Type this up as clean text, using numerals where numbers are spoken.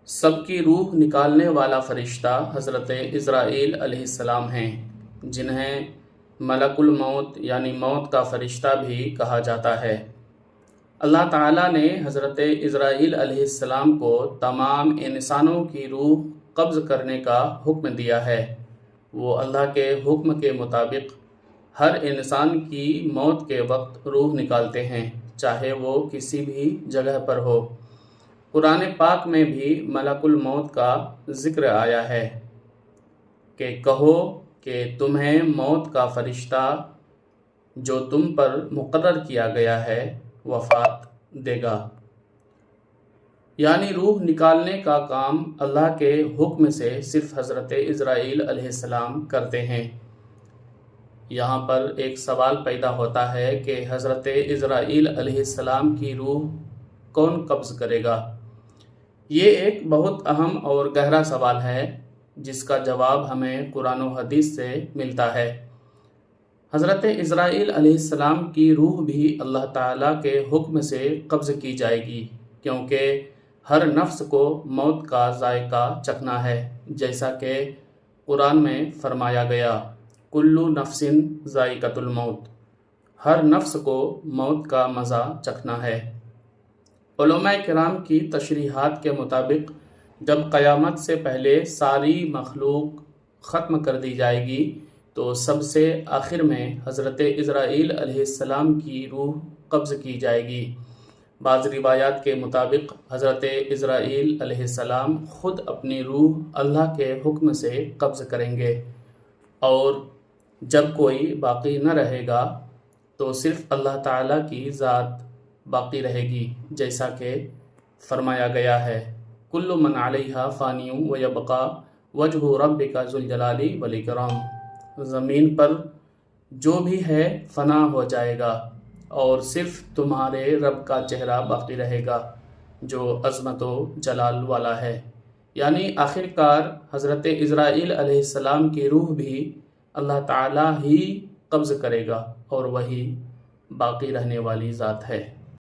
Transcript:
سب کی روح نکالنے والا فرشتہ حضرت عزرائیل علیہ السلام ہیں، جنہیں ملک الموت یعنی موت کا فرشتہ بھی کہا جاتا ہے۔ اللہ تعالیٰ نے حضرت عزرائیل علیہ السلام کو تمام انسانوں کی روح قبض کرنے کا حکم دیا ہے۔ وہ اللہ کے حکم کے مطابق ہر انسان کی موت کے وقت روح نکالتے ہیں، چاہے وہ کسی بھی جگہ پر ہو۔ قرآن پاک میں بھی ملک الموت کا ذکر آیا ہے کہ کہو کہ تمہیں موت کا فرشتہ جو تم پر مقرر کیا گیا ہے وفات دے گا۔ یعنی روح نکالنے کا کام اللہ کے حکم سے صرف حضرت عزرائیل علیہ السلام کرتے ہیں۔ یہاں پر ایک سوال پیدا ہوتا ہے کہ حضرت عزرائیل علیہ السلام کی روح کون قبض کرے گا؟ یہ ایک بہت اہم اور گہرا سوال ہے جس کا جواب ہمیں قرآن و حدیث سے ملتا ہے۔ حضرت عزرائیل علیہ السلام کی روح بھی اللہ تعالیٰ کے حکم سے قبض کی جائے گی، کیونکہ ہر نفس کو موت کا ذائقہ چکھنا ہے، جیسا کہ قرآن میں فرمایا گیا، کلُّ نفس ذائقۃ الموت، ہر نفس کو موت کا مزہ چکھنا ہے۔ علماء کرام کی تشریحات کے مطابق جب قیامت سے پہلے ساری مخلوق ختم کر دی جائے گی تو سب سے آخر میں حضرت عزرائیل علیہ السلام کی روح قبض کی جائے گی۔ بعض روایات کے مطابق حضرت عزرائیل علیہ السلام خود اپنی روح اللہ کے حکم سے قبض کریں گے، اور جب کوئی باقی نہ رہے گا تو صرف اللہ تعالیٰ کی ذات باقی رہے گی، جیسا کہ فرمایا گیا ہے، کل من علیہا فانی ویبقی وجہ ربک ذو الجلال والاکرام، زمین پر جو بھی ہے فنا ہو جائے گا اور صرف تمہارے رب کا چہرہ باقی رہے گا جو عظمت و جلال والا ہے۔ یعنی آخر کار حضرت عزرائیل علیہ السلام کی روح بھی اللہ تعالیٰ ہی قبض کرے گا، اور وہی باقی رہنے والی ذات ہے۔